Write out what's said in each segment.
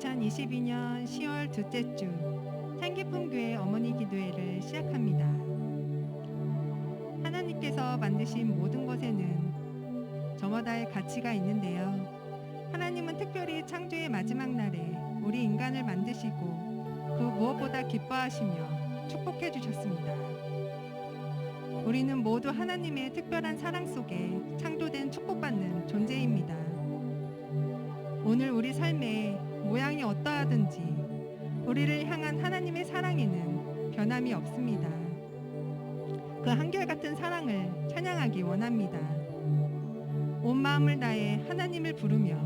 2022년 10월 둘째 주 생기품교회 어머니 기도회를 시작합니다. 하나님께서 만드신 모든 것에는 저마다의 가치가 있는데요. 하나님은 특별히 창조의 마지막 날에 우리 인간을 만드시고 그 무엇보다 기뻐하시며 축복해 주셨습니다. 우리는 모두 하나님의 특별한 사랑 속에 창조된 축복받는 존재입니다. 오늘 우리 삶의 모양이 어떠하든지 우리를 향한 하나님의 사랑에는 변함이 없습니다. 그 한결같은 사랑을 찬양하기 원합니다. 온 마음을 다해 하나님을 부르며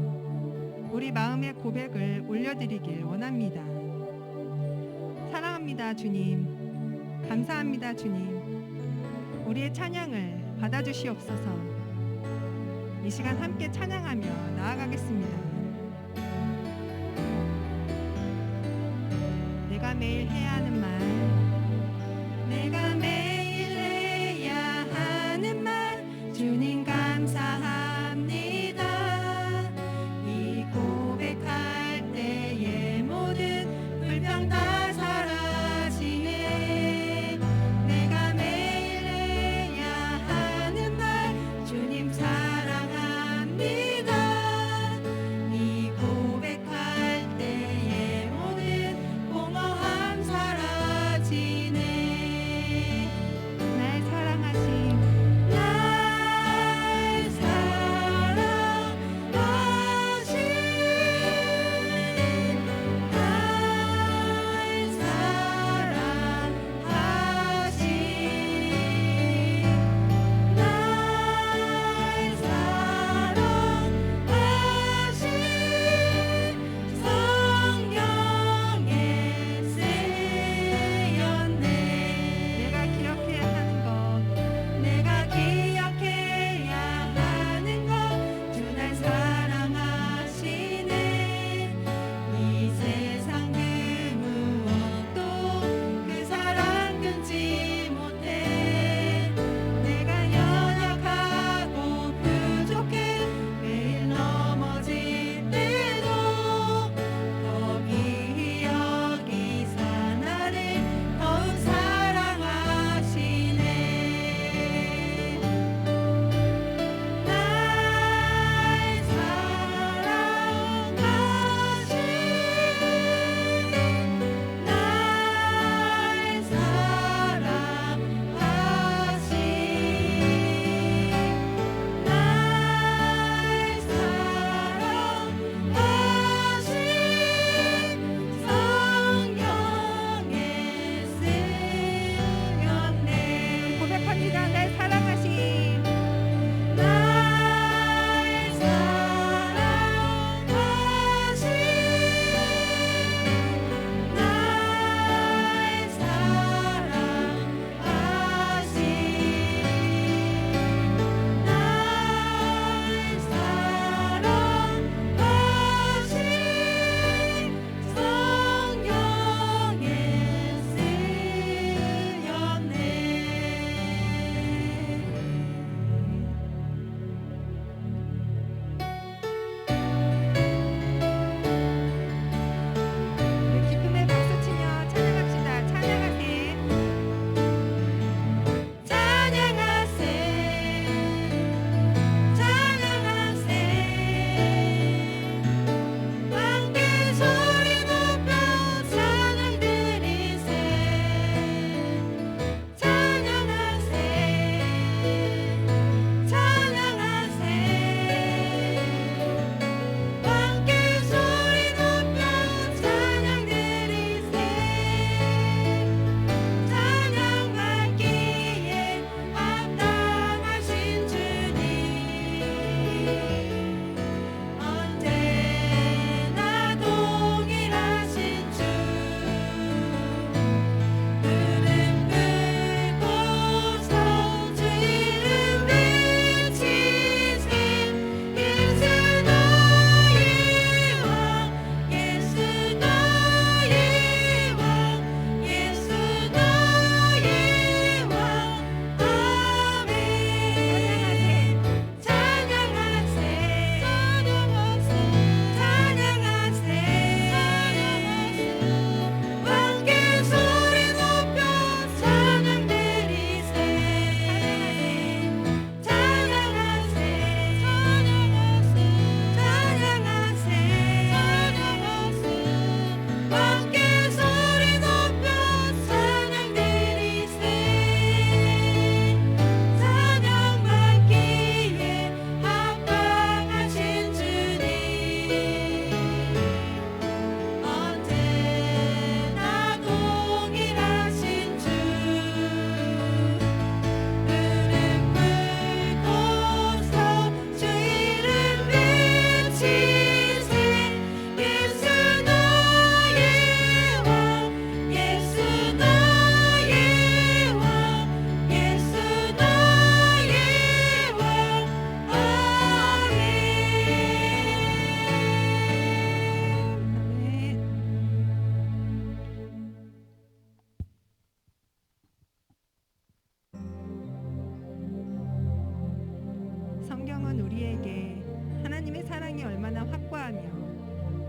우리 마음의 고백을 올려드리길 원합니다. 사랑합니다, 주님. 감사합니다, 주님. 우리의 찬양을 받아주시옵소서. 이 시간 함께 찬양하며 나아가겠습니다. 내가 매일 해야 하는 말, 내가 매일 해야 하는 말, 주님 감사합니다. 이 고백할 때의 모든 불평 다 사라지네. 내가 매일 해야 하는 말, 주님 사랑합니다. 이 고백할 때의 모든 공허함 사라지네.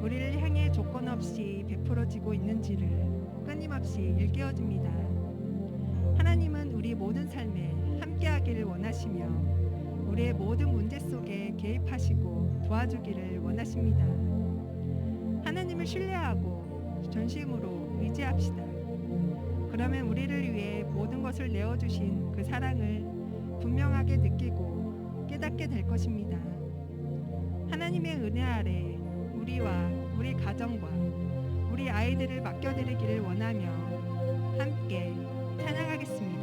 우리를 향해 조건 없이 베풀어지고 있는지를 끊임없이 일깨워줍니다. 하나님은 우리 모든 삶에 함께하기를 원하시며 우리의 모든 문제 속에 개입하시고 도와주기를 원하십니다. 하나님을 신뢰하고 전심으로 의지합시다. 그러면 우리를 위해 모든 것을 내어주신 그 사랑을 분명하게 느끼고 깨닫게 될 것입니다. 하나님의 은혜 아래 우리와 우리 가정과 우리 아이들을 맡겨드리기를 원하며 함께 찬양하겠습니다.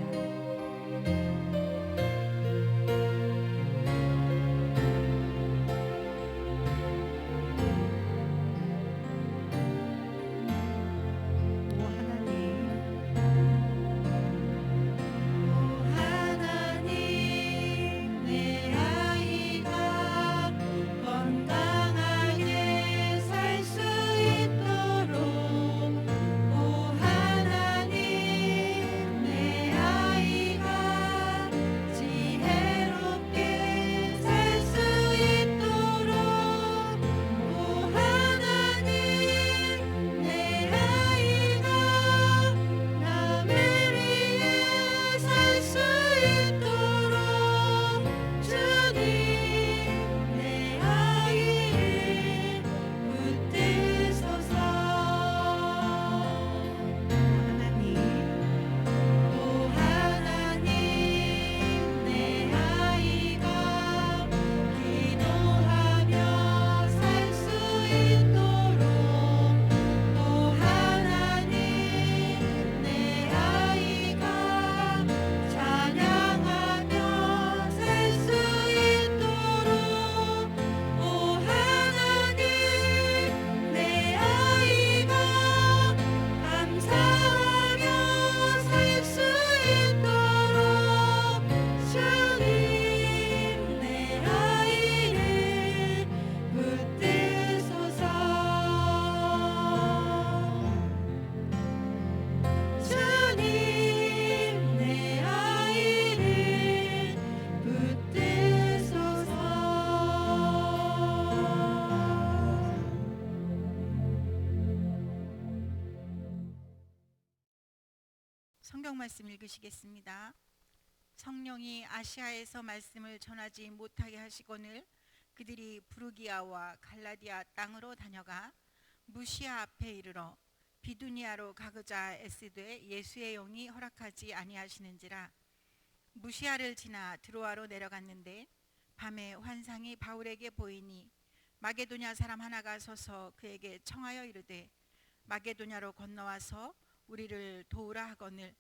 성경 말씀 읽으시겠습니다. 성령이 아시아에서 말씀을 전하지 못하게 하시거늘 그들이 부르기아와 갈라디아 땅으로 다녀가 무시아 앞에 이르러 비두니아로 가고자 애쓰되 예수의 영이 허락하지 아니하시는지라. 무시아를 지나 드로아로 내려갔는데 밤에 환상이 바울에게 보이니 마게도냐 사람 하나가 서서 그에게 청하여 이르되 마게도냐로 건너와서 우리를 도우라 하거늘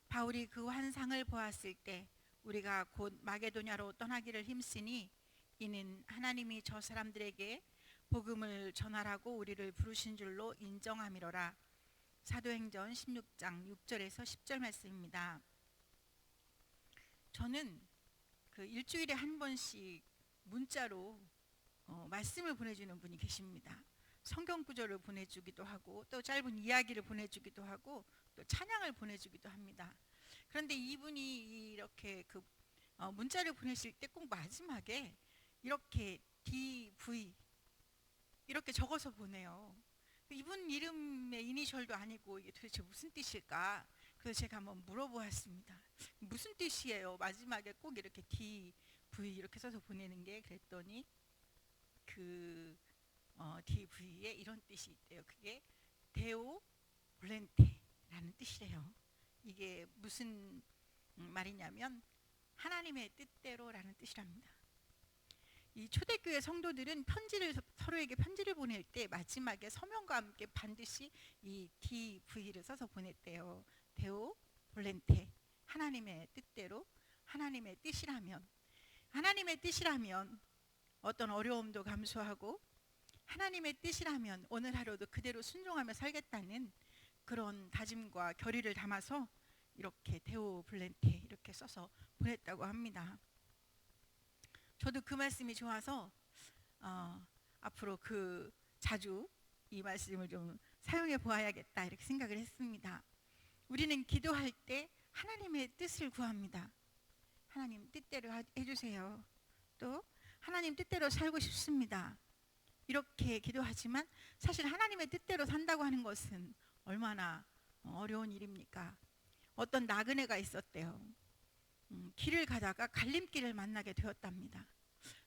바울이 그 환상을 보았을 때 우리가 곧 마게도냐로 떠나기를 힘쓰니 이는 하나님이 저 사람들에게 복음을 전하라고 우리를 부르신 줄로 인정함이로라. 사도행전 16장 6절에서 10절 말씀입니다. 저는 그 일주일에 한 번씩 문자로 말씀을 보내주는 분이 계십니다. 성경 구절을 보내주기도 하고 또 짧은 이야기를 보내주기도 하고 또 찬양을 보내주기도 합니다. 그런데 이분이 이렇게 그 문자를 보내실 때 꼭 마지막에 이렇게 DV 이렇게 적어서 보내요. 이분 이름의 이니셜도 아니고 이게 도대체 무슨 뜻일까? 그래서 제가 한번 물어보았습니다. 무슨 뜻이에요? 마지막에 꼭 이렇게 DV 이렇게 써서 보내는 게. 그랬더니 그 DV에 이런 뜻이 있대요. 그게 데오 볼렌테라는 뜻이래요. 이게 무슨 말이냐면 하나님의 뜻대로라는 뜻이랍니다. 이 초대교회 성도들은 서로에게 편지를 보낼 때 마지막에 서명과 함께 반드시 이 DV를 써서 보냈대요. 데오 볼렌테, 하나님의 뜻대로, 하나님의 뜻이라면 어떤 어려움도 감수하고 하나님의 뜻이라면 오늘 하루도 그대로 순종하며 살겠다는 그런 다짐과 결의를 담아서 이렇게 데오 볼렌테 이렇게 써서 보냈다고 합니다. 저도 그 말씀이 좋아서 앞으로 자주 이 말씀을 좀 사용해 보아야겠다 이렇게 생각을 했습니다. 우리는 기도할 때 하나님의 뜻을 구합니다. 하나님 뜻대로 해주세요. 또 하나님 뜻대로 살고 싶습니다. 이렇게 기도하지만 사실 하나님의 뜻대로 산다고 하는 것은 얼마나 어려운 일입니까? 어떤 나그네가 있었대요. 길을 가다가 갈림길을 만나게 되었답니다.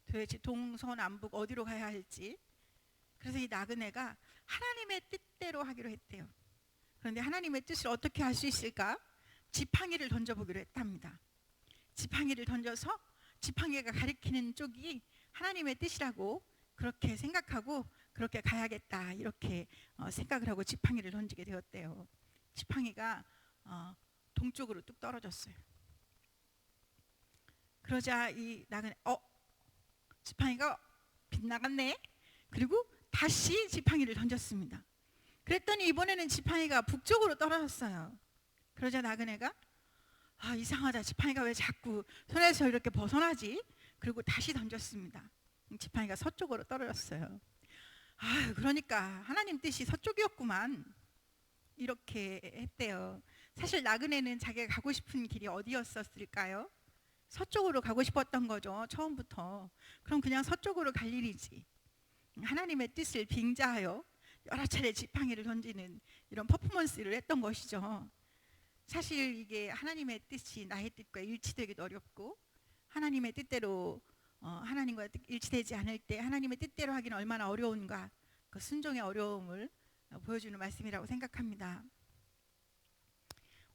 도대체 동서남북 어디로 가야 할지. 그래서 이 나그네가 하나님의 뜻대로 하기로 했대요. 그런데 하나님의 뜻을 어떻게 할 수 있을까? 지팡이를 던져보기로 했답니다. 지팡이를 던져서 지팡이가 가리키는 쪽이 하나님의 뜻이라고 그렇게 생각하고 그렇게 가야겠다 이렇게 생각을 하고 지팡이를 던지게 되었대요. 지팡이가 동쪽으로 뚝 떨어졌어요. 그러자 이 나그네 지팡이가 빗나갔네. 그리고 다시 지팡이를 던졌습니다. 그랬더니 이번에는 지팡이가 북쪽으로 떨어졌어요. 그러자 나그네가 이상하다. 지팡이가 왜 자꾸 손에서 이렇게 벗어나지? 그리고 다시 던졌습니다. 지팡이가 서쪽으로 떨어졌어요. 그러니까 하나님 뜻이 서쪽이었구만. 이렇게 했대요. 사실 나그네는 자기가 가고 싶은 길이 어디였었을까요? 서쪽으로 가고 싶었던 거죠. 처음부터. 그럼 그냥 서쪽으로 갈 일이지. 하나님의 뜻을 빙자하여 여러 차례 지팡이를 던지는 이런 퍼포먼스를 했던 것이죠. 사실 이게 하나님의 뜻이 나의 뜻과 일치되기도 어렵고 하나님의 뜻대로 하나님과 일치되지 않을 때 하나님의 뜻대로 하기는 얼마나 어려운가, 그 순종의 어려움을 보여주는 말씀이라고 생각합니다.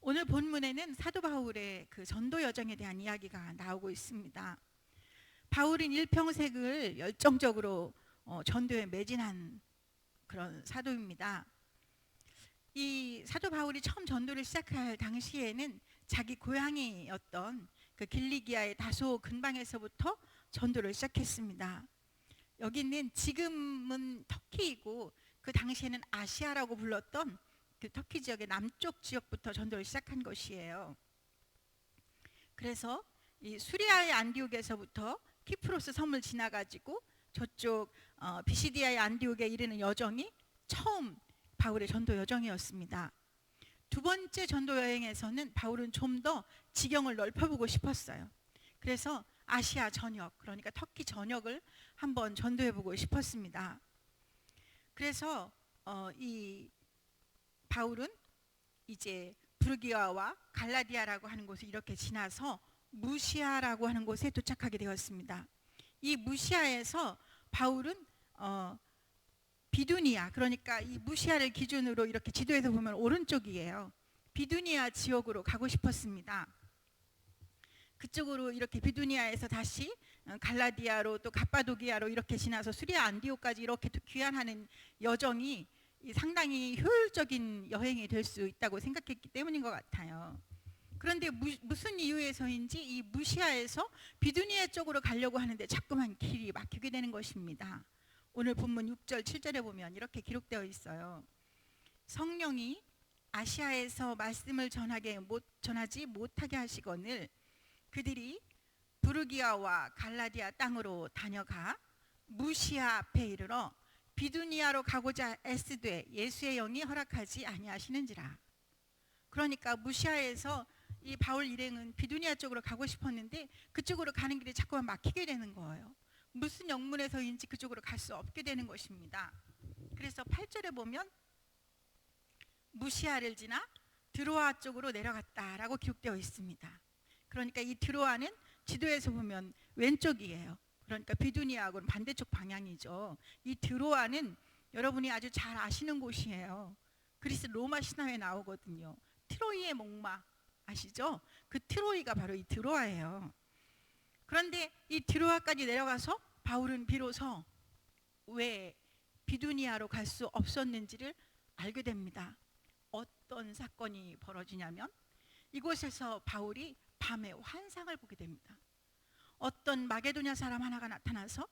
오늘 본문에는 사도 바울의 그 전도 여정에 대한 이야기가 나오고 있습니다. 바울은 일평생을 열정적으로 전도에 매진한 그런 사도입니다. 이 사도 바울이 처음 전도를 시작할 당시에는 자기 고향이었던 그 길리기아의 다소 근방에서부터 전도를 시작했습니다. 여기는 지금은 터키이고 그 당시에는 아시아라고 불렀던 그 터키 지역의 남쪽 지역부터 전도를 시작한 것이에요. 그래서 이 수리아의 안디옥에서부터 키프로스 섬을 지나가지고 저쪽 비시디아의 안디옥에 이르는 여정이 처음 바울의 전도 여정이었습니다. 두 번째 전도 여행에서는 바울은 좀 더 지경을 넓혀보고 싶었어요. 그래서 아시아 전역, 그러니까 터키 전역을 한번 전도해보고 싶었습니다. 그래서 이 바울은 이제 부르기아와 갈라디아라고 하는 곳을 이렇게 지나서 무시아라고 하는 곳에 도착하게 되었습니다. 이 무시아에서 바울은 비두니아, 그러니까 이 무시아를 기준으로 이렇게 지도에서 보면 오른쪽이에요. 비두니아 지역으로 가고 싶었습니다. 그쪽으로 이렇게 비두니아에서 다시 갈라디아로 또 갑바도기아로 이렇게 지나서 수리아 안디옥까지 이렇게 귀환하는 여정이 상당히 효율적인 여행이 될 수 있다고 생각했기 때문인 것 같아요. 그런데 무슨 이유에서인지 이 무시아에서 비두니아 쪽으로 가려고 하는데 자꾸만 길이 막히게 되는 것입니다. 오늘 본문 6절 7절에 보면 이렇게 기록되어 있어요. 성령이 아시아에서 말씀을 전하지 못하게 하시거늘 그들이 부르기아와 갈라디아 땅으로 다녀가 무시아 앞에 이르러 비두니아로 가고자 애쓰되 예수의 영이 허락하지 아니하시는지라. 그러니까 무시아에서 이 바울 일행은 비두니아 쪽으로 가고 싶었는데 그쪽으로 가는 길이 자꾸만 막히게 되는 거예요. 무슨 영문에서인지 그쪽으로 갈 수 없게 되는 것입니다. 그래서 8절에 보면 무시아를 지나 드로아 쪽으로 내려갔다라고 기록되어 있습니다. 그러니까 이 드로아는 지도에서 보면 왼쪽이에요. 그러니까 비두니아하고는 반대쪽 방향이죠. 이 드로아는 여러분이 아주 잘 아시는 곳이에요. 그리스 로마 신화에 나오거든요. 트로이의 목마 아시죠? 그 트로이가 바로 이 드로아예요. 그런데 이 드로아까지 내려가서 바울은 비로소 왜 비두니아로 갈 수 없었는지를 알게 됩니다. 어떤 사건이 벌어지냐면 이곳에서 바울이 밤에 환상을 보게 됩니다. 어떤 마게도냐 사람 하나가 나타나서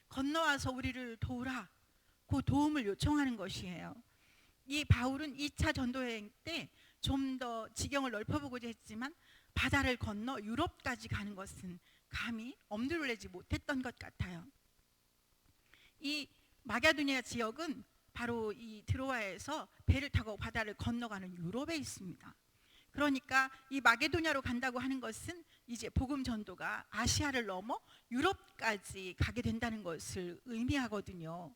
건너와서 우리를 도우라고 도움을 요청하는 것이에요. 이 바울은 2차 전도여행 때 좀 더 지경을 넓혀보고자 했지만 바다를 건너 유럽까지 가는 것은 감히 엄두를 내지 못했던 것 같아요. 이 마게도냐 지역은 바로 이 드로아에서 배를 타고 바다를 건너가는 유럽에 있습니다. 그러니까 이 마게도냐로 간다고 하는 것은 이제 복음 전도가 아시아를 넘어 유럽까지 가게 된다는 것을 의미하거든요.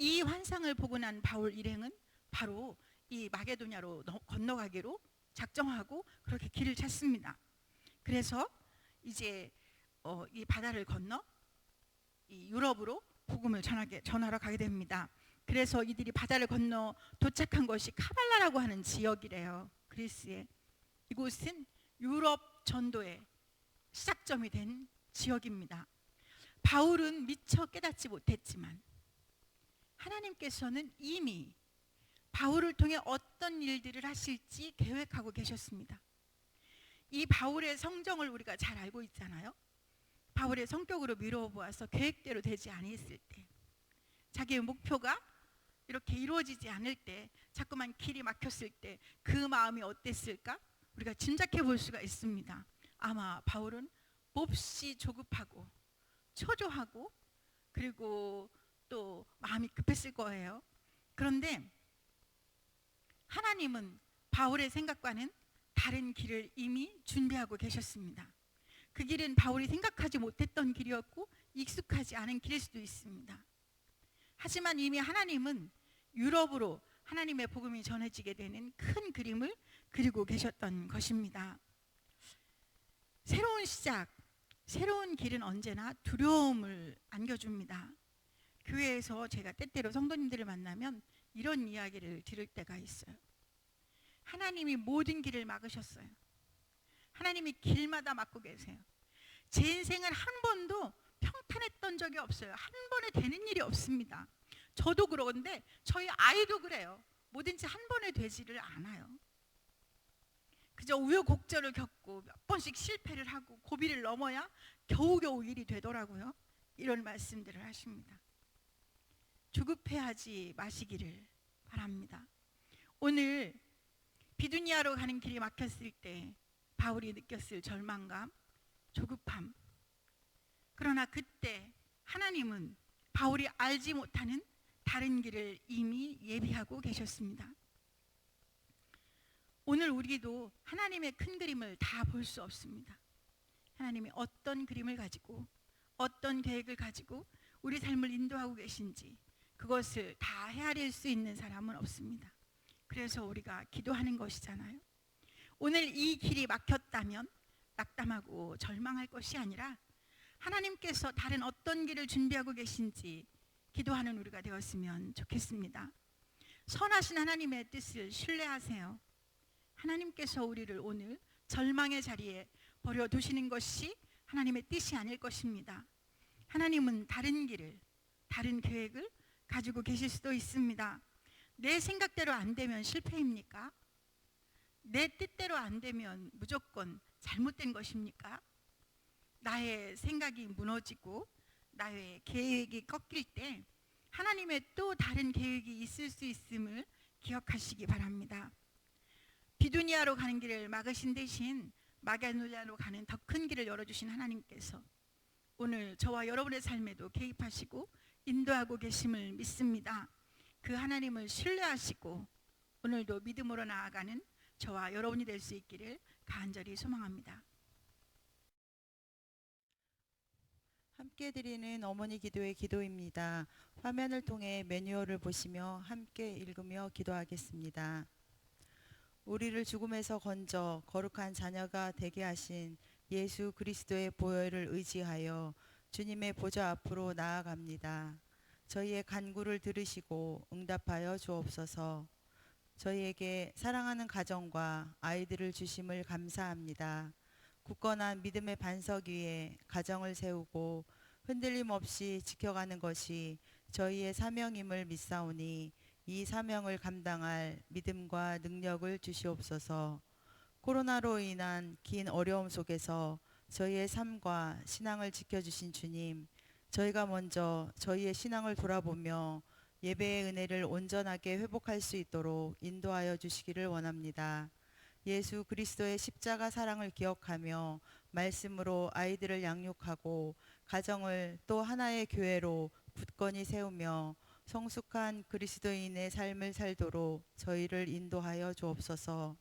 이 환상을 보고 난 바울 일행은 바로 이 마게도냐로 건너가기로 작정하고 그렇게 길을 찾습니다. 그래서 이제 이 바다를 건너 이 유럽으로 복음을 전하러 가게 됩니다. 그래서 이들이 바다를 건너 도착한 것이 카발라라고 하는 지역이래요. 그리스에. 이곳은 유럽 전도의 시작점이 된 지역입니다. 바울은 미처 깨닫지 못했지만 하나님께서는 이미 바울을 통해 어떤 일들을 하실지 계획하고 계셨습니다. 이 바울의 성정을 우리가 잘 알고 있잖아요. 바울의 성격으로 미루어 보아서 계획대로 되지 아니했을 때, 자기의 목표가 이렇게 이루어지지 않을 때, 자꾸만 길이 막혔을 때 그 마음이 어땠을까? 우리가 짐작해 볼 수가 있습니다. 아마 바울은 몹시 조급하고 초조하고 그리고 또 마음이 급했을 거예요. 그런데 하나님은 바울의 생각과는 다른 길을 이미 준비하고 계셨습니다. 그 길은 바울이 생각하지 못했던 길이었고 익숙하지 않은 길일 수도 있습니다. 하지만 이미 하나님은 유럽으로 하나님의 복음이 전해지게 되는 큰 그림을 그리고 계셨던 것입니다. 새로운 시작, 새로운 길은 언제나 두려움을 안겨줍니다. 교회에서 제가 때때로 성도님들을 만나면 이런 이야기를 들을 때가 있어요. 하나님이 모든 길을 막으셨어요. 하나님이 길마다 막고 계세요. 제 인생은 한 번도 평탄했던 적이 없어요. 한 번에 되는 일이 없습니다. 저도 그러는데 저희 아이도 그래요. 뭐든지 한 번에 되지를 않아요. 그저 우여곡절을 겪고 몇 번씩 실패를 하고 고비를 넘어야 겨우겨우 일이 되더라고요. 이런 말씀들을 하십니다. 조급해하지 마시기를 바랍니다. 오늘 비두니아로 가는 길이 막혔을 때 바울이 느꼈을 절망감, 조급함. 그러나 그때 하나님은 바울이 알지 못하는 다른 길을 이미 예비하고 계셨습니다. 오늘 우리도 하나님의 큰 그림을 다 볼 수 없습니다. 하나님이 어떤 그림을 가지고 어떤 계획을 가지고 우리 삶을 인도하고 계신지 그것을 다 헤아릴 수 있는 사람은 없습니다. 그래서 우리가 기도하는 것이잖아요. 오늘 이 길이 막혔다면 낙담하고 절망할 것이 아니라 하나님께서 다른 어떤 길을 준비하고 계신지 기도하는 우리가 되었으면 좋겠습니다. 선하신 하나님의 뜻을 신뢰하세요. 하나님께서 우리를 오늘 절망의 자리에 버려두시는 것이 하나님의 뜻이 아닐 것입니다. 하나님은 다른 길을, 다른 계획을 가지고 계실 수도 있습니다. 내 생각대로 안 되면 실패입니까? 내 뜻대로 안 되면 무조건 잘못된 것입니까? 나의 생각이 무너지고 나의 계획이 꺾일 때 하나님의 또 다른 계획이 있을 수 있음을 기억하시기 바랍니다. 비두니아로 가는 길을 막으신 대신 마게도냐로 가는 더 큰 길을 열어주신 하나님께서 오늘 저와 여러분의 삶에도 개입하시고 인도하고 계심을 믿습니다. 그 하나님을 신뢰하시고 오늘도 믿음으로 나아가는 저와 여러분이 될 수 있기를 간절히 소망합니다. 함께 드리는 어머니 기도의 기도입니다. 화면을 통해 매뉴얼을 보시며 함께 읽으며 기도하겠습니다. 우리를 죽음에서 건져 거룩한 자녀가 되게 하신 예수 그리스도의 보혈을 의지하여 주님의 보좌 앞으로 나아갑니다. 저희의 간구를 들으시고 응답하여 주옵소서. 저희에게 사랑하는 가정과 아이들을 주심을 감사합니다. 굳건한 믿음의 반석 위에 가정을 세우고 흔들림 없이 지켜가는 것이 저희의 사명임을 믿사오니 이 사명을 감당할 믿음과 능력을 주시옵소서. 코로나로 인한 긴 어려움 속에서 저희의 삶과 신앙을 지켜주신 주님, 저희가 먼저 저희의 신앙을 돌아보며 예배의 은혜를 온전하게 회복할 수 있도록 인도하여 주시기를 원합니다. 예수 그리스도의 십자가 사랑을 기억하며 말씀으로 아이들을 양육하고 가정을 또 하나의 교회로 굳건히 세우며 성숙한 그리스도인의 삶을 살도록 저희를 인도하여 주옵소서.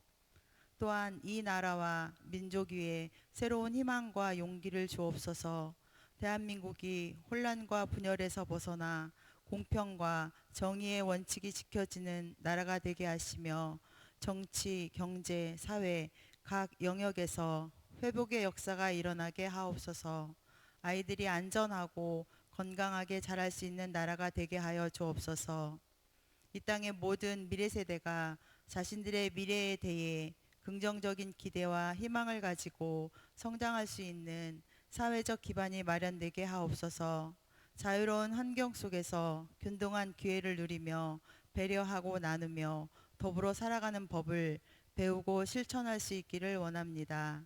또한 이 나라와 민족 위에 새로운 희망과 용기를 주옵소서. 대한민국이 혼란과 분열에서 벗어나 공평과 정의의 원칙이 지켜지는 나라가 되게 하시며 정치, 경제, 사회 각 영역에서 회복의 역사가 일어나게 하옵소서. 아이들이 안전하고 건강하게 자랄 수 있는 나라가 되게 하여 주옵소서. 이 땅의 모든 미래 세대가 자신들의 미래에 대해 긍정적인 기대와 희망을 가지고 성장할 수 있는 사회적 기반이 마련되게 하옵소서. 자유로운 환경 속에서 균등한 기회를 누리며 배려하고 나누며 더불어 살아가는 법을 배우고 실천할 수 있기를 원합니다.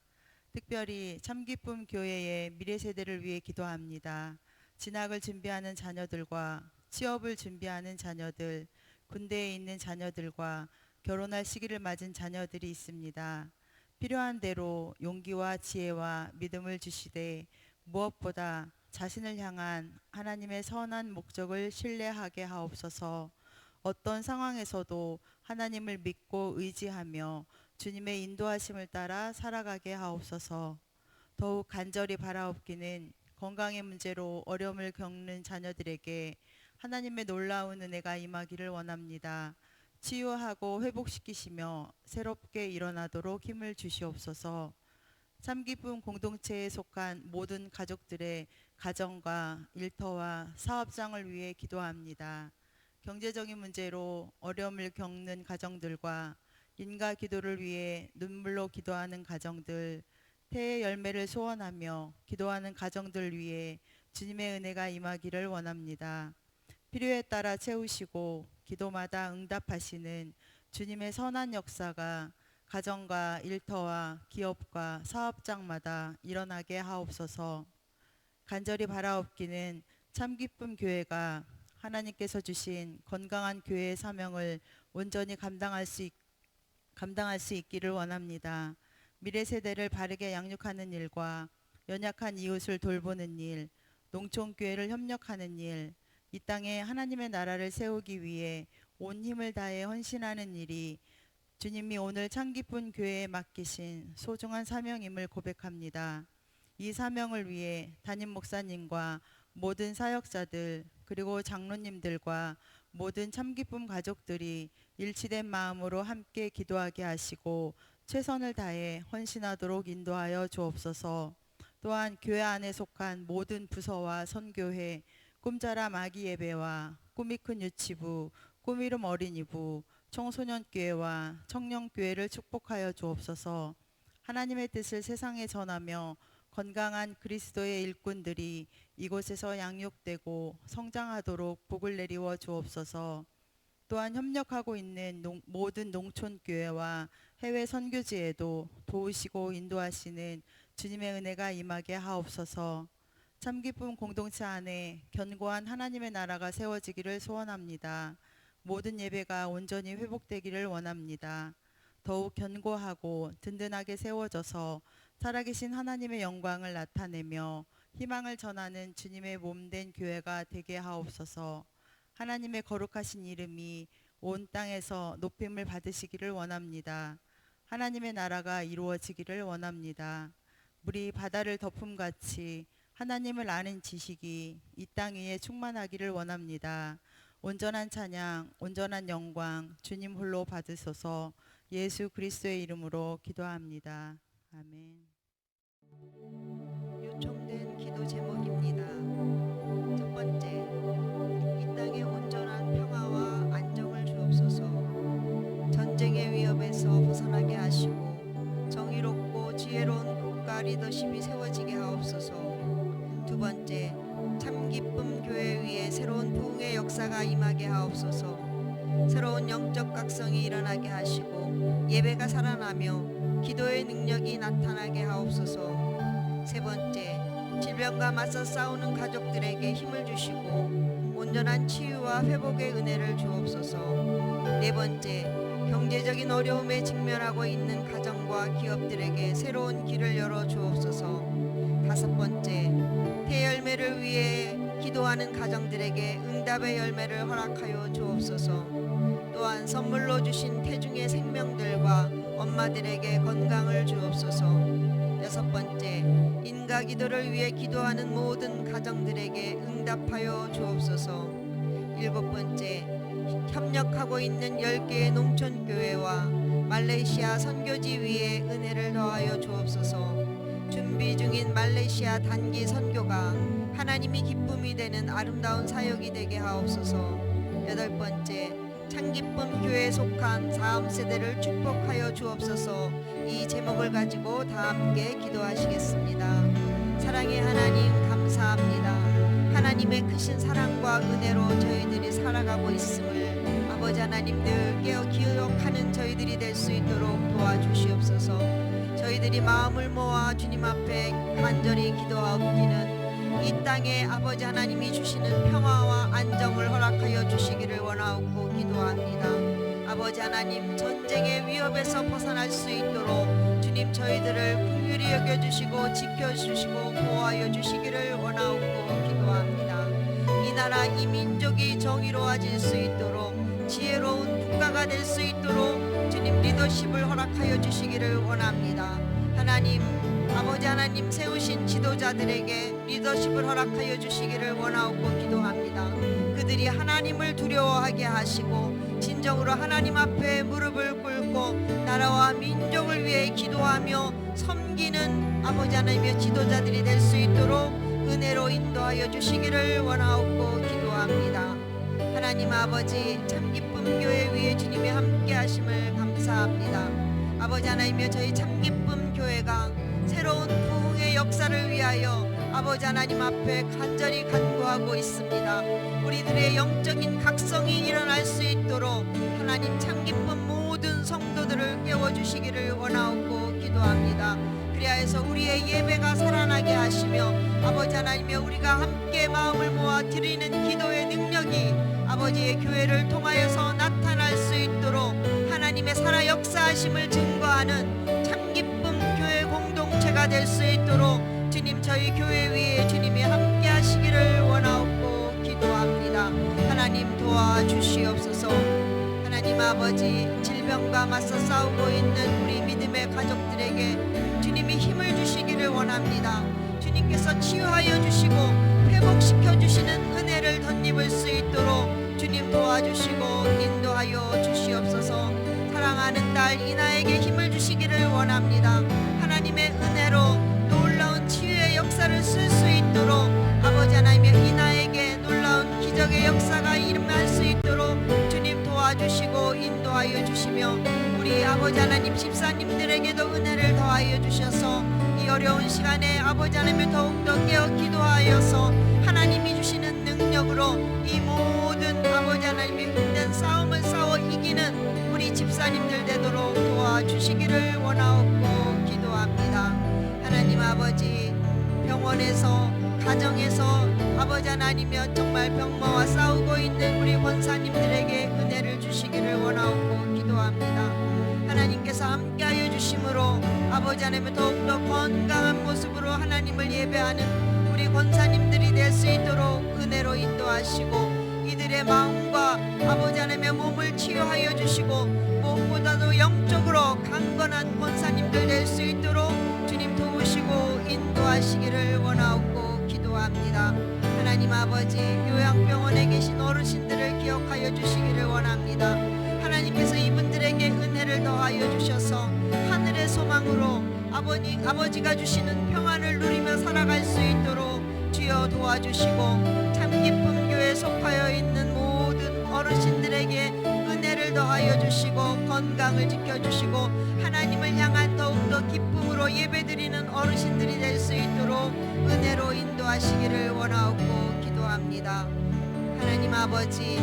특별히 참기쁨 교회의 미래 세대를 위해 기도합니다. 진학을 준비하는 자녀들과 취업을 준비하는 자녀들, 군대에 있는 자녀들과 결혼할 시기를 맞은 자녀들이 있습니다. 필요한 대로 용기와 지혜와 믿음을 주시되 무엇보다 자신을 향한 하나님의 선한 목적을 신뢰하게 하옵소서. 어떤 상황에서도 하나님을 믿고 의지하며 주님의 인도하심을 따라 살아가게 하옵소서. 더욱 간절히 바라옵기는 건강의 문제로 어려움을 겪는 자녀들에게 하나님의 놀라운 은혜가 임하기를 원합니다. 치유하고 회복시키시며 새롭게 일어나도록 힘을 주시옵소서. 참기쁨 공동체에 속한 모든 가족들의 가정과 일터와 사업장을 위해 기도합니다. 경제적인 문제로 어려움을 겪는 가정들과 인가 기도를 위해 눈물로 기도하는 가정들, 태의 열매를 소원하며 기도하는 가정들 위해 주님의 은혜가 임하기를 원합니다. 필요에 따라 채우시고 기도마다 응답하시는 주님의 선한 역사가 가정과 일터와 기업과 사업장마다 일어나게 하옵소서. 간절히 바라옵기는 참기쁨 교회가 하나님께서 주신 건강한 교회의 사명을 온전히 감당할 수 있기를 원합니다. 미래 세대를 바르게 양육하는 일과 연약한 이웃을 돌보는 일, 농촌교회를 협력하는 일, 이 땅에 하나님의 나라를 세우기 위해 온 힘을 다해 헌신하는 일이 주님이 오늘 참기쁨 교회에 맡기신 소중한 사명임을 고백합니다. 이 사명을 위해 담임 목사님과 모든 사역자들 그리고 장로님들과 모든 참기쁨 가족들이 일치된 마음으로 함께 기도하게 하시고 최선을 다해 헌신하도록 인도하여 주옵소서. 또한 교회 안에 속한 모든 부서와 선교회, 꿈자람 아기 예배와 꿈이 큰 유치부, 꿈이름 어린이부, 청소년교회와 청년교회를 축복하여 주옵소서. 하나님의 뜻을 세상에 전하며 건강한 그리스도의 일꾼들이 이곳에서 양육되고 성장하도록 복을 내리워 주옵소서. 또한 협력하고 있는 모든 농촌교회와 해외 선교지에도 도우시고 인도하시는 주님의 은혜가 임하게 하옵소서. 참기쁨 공동체 안에 견고한 하나님의 나라가 세워지기를 소원합니다. 모든 예배가 온전히 회복되기를 원합니다. 더욱 견고하고 든든하게 세워져서 살아계신 하나님의 영광을 나타내며 희망을 전하는 주님의 몸된 교회가 되게 하옵소서. 하나님의 거룩하신 이름이 온 땅에서 높임을 받으시기를 원합니다. 하나님의 나라가 이루어지기를 원합니다. 물이 바다를 덮음같이 하나님을 아는 지식이 이 땅 위에 충만하기를 원합니다. 온전한 찬양, 온전한 영광 주님 홀로 받으소서. 예수 그리스도의 이름으로 기도합니다. 아멘. 요청된 기도 제목입니다. 첫 번째, 이 땅에 온전한 평화와 안정을 주옵소서. 전쟁의 위협에서 벗어나게 하시고 정의롭고 지혜로운 국가 리더십이 세워지게 하옵소서. 두 번째, 참기쁨 교회 위에 새로운 부흥의 역사가 임하게 하옵소서. 새로운 영적 각성이 일어나게 하시고 예배가 살아나며 기도의 능력이 나타나게 하옵소서. 세 번째, 질병과 맞서 싸우는 가족들에게 힘을 주시고 온전한 치유와 회복의 은혜를 주옵소서. 네 번째, 경제적인 어려움에 직면하고 있는 가정과 기업들에게 새로운 길을 열어 주옵소서. 다섯 번째, 태열매를 위해 기도하는 가정들에게 응답의 열매를 허락하여 주옵소서. 또한 선물로 주신 태중의 생명들과 엄마들에게 건강을 주옵소서. 여섯 번째, 인가 기도를 위해 기도하는 모든 가정들에게 응답하여 주옵소서. 7번째, 협력하고 있는 10개의 농촌교회와 말레이시아 선교지위에 은혜를 더하여 주옵소서. 준비 중인 말레이시아 단기 선교가 하나님이 기쁨이 되는 아름다운 사역이 되게 하옵소서. 8번째, 창기쁨 교회에 속한 다음 세대를 축복하여 주옵소서. 이 제목을 가지고 다 함께 기도하시겠습니다. 사랑의 하나님, 감사합니다. 하나님의 크신 사랑과 은혜로 저희들이 살아가고 있음을 아버지 하나님 늘 깨어 기억하는 저희들이 될 수 있도록 도와주시옵소서. 저희들이 마음을 모아 주님 앞에 간절히 기도하옵기는 이 땅에 아버지 하나님이 주시는 평화와 안정을 허락하여 주시기를 원하옵고 기도합니다. 아버지 하나님, 전쟁의 위협에서 벗어날 수 있도록 주님 저희들을 긍휼히 여겨주시고 지켜주시고 보호하여 주시기를 원하옵고 기도합니다. 이 나라 이 민족이 정의로워질 수 있도록 지혜로운 국가가 될 수 있도록 주님 리더십을 허락하여 주시기를 원합니다. 하나님, 아버지 하나님 세우신 지도자들에게 리더십을 허락하여 주시기를 원하옵고 기도합니다. 그들이 하나님을 두려워하게 하시고 진정으로 하나님 앞에 무릎을 꿇고 나라와 민족을 위해 기도하며 섬기는 아버지 하나님의 지도자들이 될 수 있도록 은혜로 인도하여 주시기를 원하옵고 기도합니다. 하나님 아버지, 참기쁨 교회 위에 주님이 함께 하심을 감사합니다. 아버지 하나님이여, 저희 참기쁨 교회가 새로운 부흥의 역사를 위하여 아버지 하나님 앞에 간절히 간구하고 있습니다. 우리들의 영적인 각성이 일어날 수 있도록 하나님 참기쁨 모든 성도들을 깨워주시기를 원하옵고 기도합니다. 그리하여서 우리의 예배가 살아나게 하시며 아버지 하나님이여, 우리가 함께 마음을 모아 드리는 기도의 능력이 아버지의 교회를 통하여서 나타날 수 있도록 하나님의 살아 역사하심을 증거하는 참기쁨 교회 공동체가 될 수 있도록 주님 저희 교회 위에 주님이 함께 하시기를 원하옵고 기도합니다. 하나님 도와주시옵소서. 하나님 아버지, 질병과 맞서 싸우고 있는 우리 믿음의 가족들에게 주님이 힘을 주시기를 원합니다. 주님께서 치유하여 주시고 회복시켜 주시는 은혜를 덧입을 수 있도록 주님 도와주시고 인도하여 주시옵소서. 사랑하는 딸 이나에게 힘을 주시기를 원합니다. 하나님의 은혜로 놀라운 치유의 역사를 쓸 수 있도록 아버지 하나님의 이나에게 놀라운 기적의 역사가 일어날 수 있도록 주님 도와주시고 인도하여 주시며 우리 아버지 하나님 집사님들에게도 은혜를 더하여 주셔서 이 어려운 시간에 아버지 하나님을 더욱더 깨어 기도하여서 하나님이 주시는 능력으로 이 모든 아버지 하나님의 힘든 싸움을 싸워 이기는 우리 집사님들 되도록 도와주시기를 원하옵고 기도합니다. 하나님 아버지, 병원에서 가정에서 아버지 하나님이여 정말 병마와 싸우고 있는 우리 권사님들에게 은혜를 주시기를 원하옵고 기도합니다. 하나님께서 함께하여 주심으로 아버지 하나님 더욱더 건강한 모습으로 하나님을 예배하는 우리 권사님들이 될 수 있도록 은혜로 인도하시고 이들의 마음과 아버지 하나님의 몸을 치유하여 주시고 무엇보다도 영적으로 강건한 권사님들 될 수 있도록 주님 도우시고 인도하시기를 원하옵고 기도합니다. 하나님 아버지, 요양병원에 계신 어르신들을 기억하여 주시기를 원합니다. 하나님께서 이분들에게 은혜를 더하여 주셔서 하늘의 소망으로 아버지가 주시는 평안을 누리며 살아갈 수 있도록 주여 도와주시고 참기쁨 교회에 속하여 있는 모든 어르신들에게 은혜를 더하여 주시고 건강을 지켜주시고 하나님을 향한 더욱더 기쁨으로 예배드리는 어르신들이 될 수 있도록 은혜로 인도하시기를 원하옵고 기도합니다. 하나님 아버지,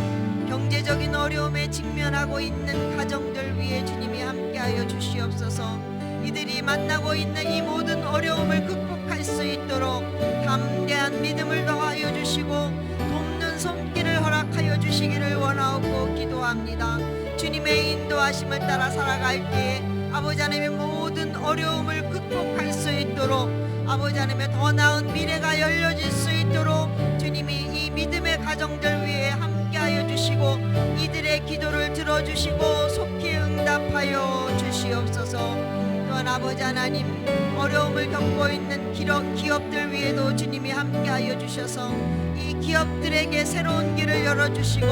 경제적인 어려움에 직면하고 있는 가정들 위에 주님이 함께하여 주시옵소서. 이들이 만나고 있는 이 모든 어려움을 극복할 수 있도록 담대한 믿음을 더하여 주시고 돕는 손길을 허락하여 주시기를 원하옵고 기도합니다. 주님의 인도하심을 따라 살아갈 때에 아버지 하나님의 모든 어려움을 극복할 수 있도록 아버지 하나님의 더 나은 미래가 열려질 수 있도록 주님이 이 믿음의 가정들 위에 함께하여 주시고 이들의 기도를 들어주시고 속히 응답하여 주시옵소서. 또한 또한 아버지 하나님, 어려움을 겪고 있는 기업들 위에도 주님이 함께하여 주셔서 이 기업들에게 새로운 길을 열어주시고,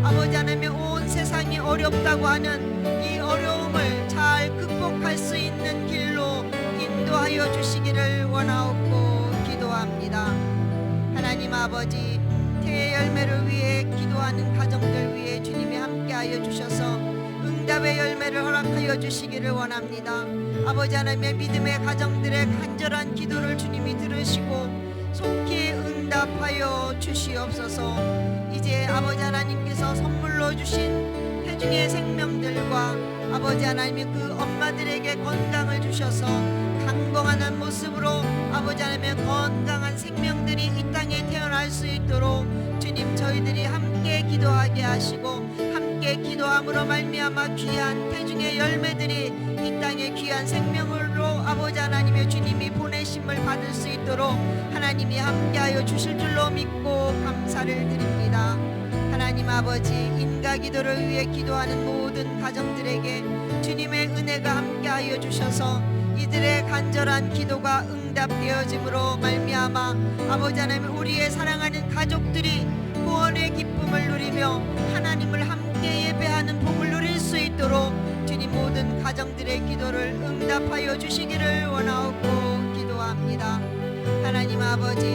아버지 하나님, 온 세상이 어렵다고 하는 이 어려움을 잘 극복할 수 있는 길로 인도하여 주시기를 원하옵고 기도합니다. 하나님 아버지, 태의 열매를 위해 기도하는 가정들 위해 주님이 함께하여 주셔서 응답의 열매를 허락하여 주시기를 원합니다. 아버지 하나님의 믿음의 가정들의 간절한 기도를 주님이 들으시고 속히 응답하여 주시옵소서. 이제 아버지 하나님께서 선물로 주신 태중의 생명들과 아버지 하나님이 그 엄마들에게 건강을 주셔서 강건한 모습으로 아버지 하나님의 건강한 생명들이 이 땅에 태어날 수 있도록 주님, 저희들이 함께 기도하게 하시고 함께 기도함으로 말미암아 귀한 태중의 열매들이 이 땅에 귀한 생명으로 아버지 하나님의 주님이 보내심을 받을 수 있도록 하나님이 함께하여 주실 줄로 믿고 감사를 드립니다. 하나님 아버지, 인가 기도를 위해 기도하는 모든 가정들에게 주님의 은혜가 함께하여 주셔서 이들의 간절한 기도가 응답되어짐으로 말미암아 아버지 하나님, 우리의 사랑하는 가족들이 구원의 기쁨을 누리며 하나님을 함께 예배하는 복을 누릴 수 있도록 주님, 모든 가정들의 기도를 응답하여 주시기를 원하옵고 기도합니다. 하나님 아버지,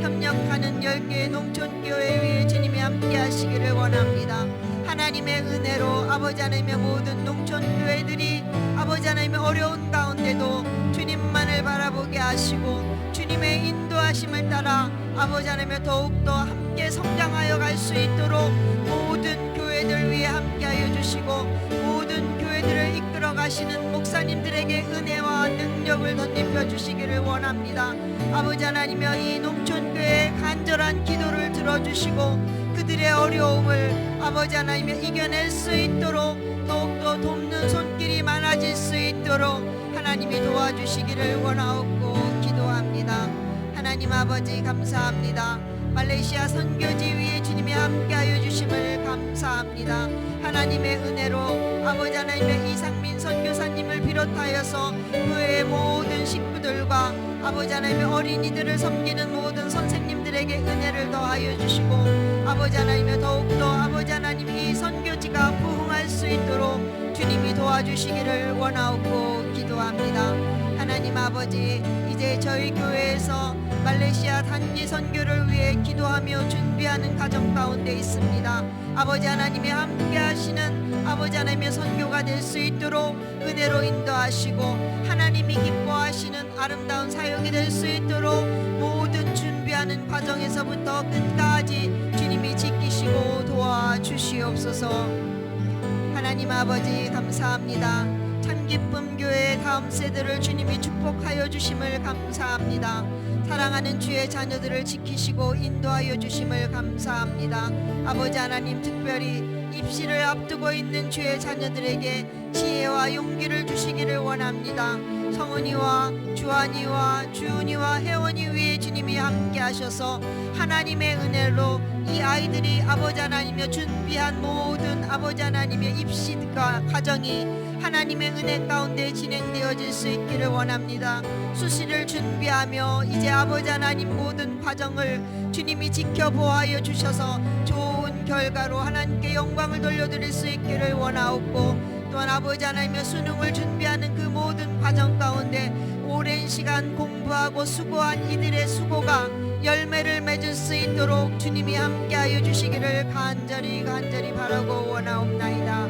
협력하는 10개의 농촌교회 위에 주님이 함께 하시기를 원합니다. 하나님의 은혜로 아버지 하나님의 모든 농촌교회들이 아버지 하나님의 어려운 가운데도 주님만을 바라보게 하시고 주님의 인도하심을 따라 아버지 하나님의 더욱더 함께 성장하여 갈 수 있도록 모든 교회들 위해 함께하여 주시고 모든 교회들을 이끌어 가시는 목사님들에게 은혜와 능력을 덧입혀 주시기를 원합니다. 아버지 하나님의 이 농촌교회의 간절한 기도를 들어주시고 그들의 어려움을 아버지 하나님의 이겨낼 수 있도록 더욱더 돕는 손길이 많아질 수 있도록 하나님이 도와주시기를 원하옵고 기도합니다. 하나님 아버지, 감사합니다. 말레이시아 선교지 위에 주님이 함께하여 주심을 감사합니다. 하나님의 은혜로 아버지 하나님의 이상민 선교사님을 비롯하여서 교회의 모든 식구들과 아버지 하나님의 어린이들을 섬기는 모든 선생님들에게 은혜를 더하여 주시고 아버지 하나님의 더욱더 아버지 하나님 이 선교지가 부흥할 수 있도록 주님이 도와주시기를 원하옵고 기도합니다. 하나님 아버지, 이제 저희 교회에서 말레이시아 단기 선교를 위해 기도하며 준비하는 가정 가운데 있습니다. 아버지 하나님이 함께 하시는 아버지 하나님의 선교가 될 수 있도록 은혜로 인도하시고 하나님이 기뻐하시는 아름다운 사역이 될 수 있도록 모든 준비하는 과정에서부터 끝까지 주님이 지키시고 도와주시옵소서. 하나님 아버지, 감사합니다. 참기쁨 교회의 다음 세대를 주님이 축복하여 주심을 감사합니다. 사랑하는 주의 자녀들을 지키시고 인도하여 주심을 감사합니다. 아버지 하나님, 특별히 입시를 앞두고 있는 주의 자녀들에게 지혜와 용기를 주시기를 원합니다. 성은이와 주한이와 주은이와 혜원이 위에 주님이 함께 하셔서 하나님의 은혜로 이 아이들이 아버지 하나님의 준비한 모든 아버지 하나님의 입시가 과정이 하나님의 은혜 가운데 진행되어질 수 있기를 원합니다. 수시를 준비하며 이제 아버지 하나님 모든 과정을 주님이 지켜보아여 주셔서 좋은 결과로 하나님께 영광을 돌려드릴 수 있기를 원하옵고 또한 아버지 하나님의 수능을 준비하는 그 모든 과정 가운데 오랜 시간 공부하고 수고한 이들의 수고가 열매를 맺을 수 있도록 주님이 함께하여 주시기를 간절히 바라고 원하옵나이다.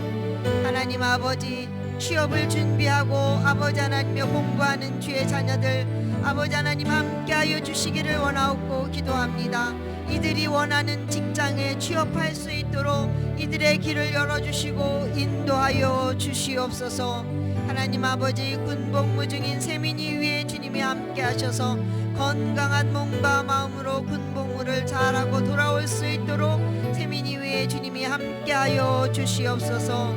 하나님 아버지, 취업을 준비하고 아버지 하나님의 공부하는 주의 자녀들 아버지 하나님 함께하여 주시기를 원하옵고 기도합니다. 이들이 원하는 직장에 취업할 수 있도록 이들의 길을 열어주시고 인도하여 주시옵소서. 하나님 아버지, 군복무 중인 세민이 위에 주님이 함께 하셔서 건강한 몸과 마음으로 군복무를 잘하고 돌아올 수 있도록 세민이 위에 주님이 함께하여 주시옵소서.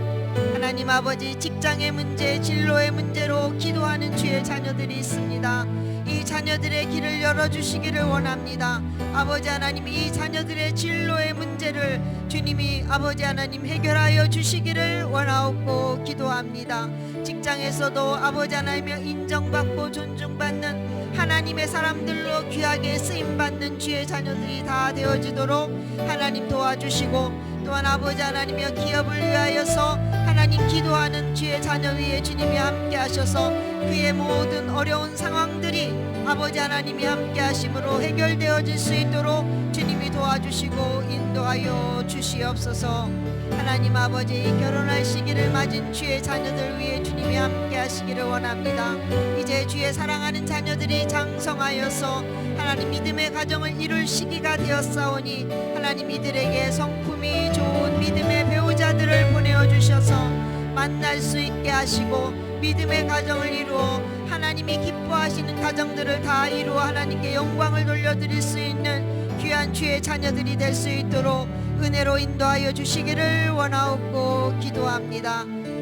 하나님 아버지, 직장의 문제, 진로의 문제로 기도하는 주의 자녀들이 있습니다. 이 자녀들의 길을 열어주시기를 원합니다. 아버지 하나님, 이 자녀들의 진로의 문제를 주님이 아버지 하나님 해결하여 주시기를 원하옵고 기도합니다. 직장에서도 아버지 하나님여 인정받고 존중받는 하나님의 사람들로 귀하게 쓰임받는 주의 자녀들이 다 되어지도록 하나님 도와주시고, 또한 아버지 하나님여 기업을 위하여서 하나님 기도하는 주의 자녀 위에 주님이 함께 하셔서 그의 모든 어려운 상황들이 아버지 하나님이 함께 하심으로 해결되어질 수 있도록 주님이 도와주시고 인도하여 주시옵소서. 하나님 아버지, 결혼할 시기를 맞은 주의 자녀들 위해 주님이 함께 하시기를 원합니다. 이제 주의 사랑하는 자녀들이 장성하여서 하나님 믿음의 가정을 이룰 시기가 되었사오니 하나님 이들에게 성품이 좋은 믿음의 배우자들을 보내어 주셔서 만날 수 있게 하시고 믿음의 가정을 이루어 하나님이 기뻐하시는 가정들을 다 이루어 하나님께 영광을 돌려드릴 수 있는 귀한 주의 자녀들이 될 수 있도록 은혜로 인도하여 주시기를 원하옵고 기도합니다.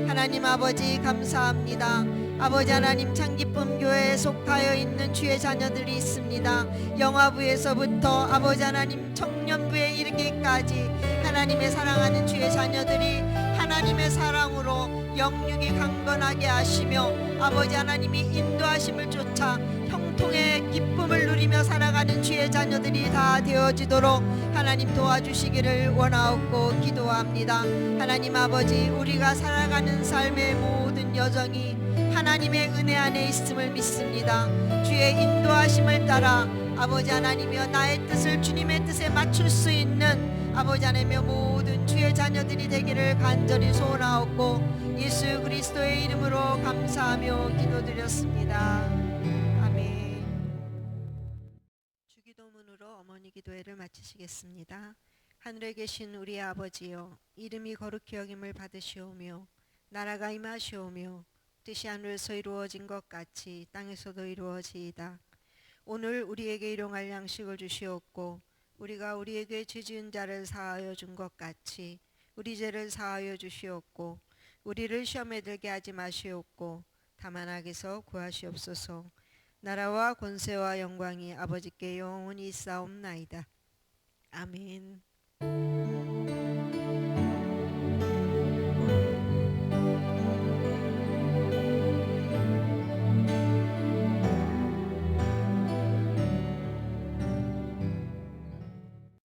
하나님 아버지 감사합니다. 아버지 하나님, 창기쁨 교회에 속하여 있는 주의 자녀들이 있습니다. 영화부에서부터 아버지 하나님 청년부에 이르기까지 하나님의 사랑하는 주의 자녀들이 하나님의 사랑으로 영육이 강건하게 하시며 아버지 하나님이 인도하심을 쫓아 형통의 기쁨을 누리며 살아가는 주의 자녀들이 다 되어지도록 하나님 도와주시기를 원하옵고 기도합니다. 하나님 아버지, 우리가 살아가는 삶의 모든 여정이 하나님의 은혜 안에 있음을 믿습니다. 주의 인도하심을 따라 아버지 하나님이여 나의 뜻을 주님의 뜻에 맞출 수 있는 아버지 하나님이여 모든 주의 자녀들이 되기를 간절히 소원하옵고 예수 그리스도의 이름으로 감사하며 기도드렸습니다. 아멘. 주기도문으로 어머니 기도회를 마치시겠습니다. 하늘에 계신 우리 아버지여, 이름이 거룩히 여김을 받으시오며 나라가 임하시오며 뜻이 하늘에서 이루어진 것 같이 땅에서도 이루어지이다. 오늘 우리에게 일용할 양식을 주시옵고 우리가 우리에게 죄 지은 자를 사하여 준 것 같이 우리 죄를 사하여 주시옵고 우리를 시험에 들게 하지 마시옵고 다만 악에서 구하시옵소서. 나라와 권세와 영광이 아버지께 영원히 있사옵나이다. 아멘.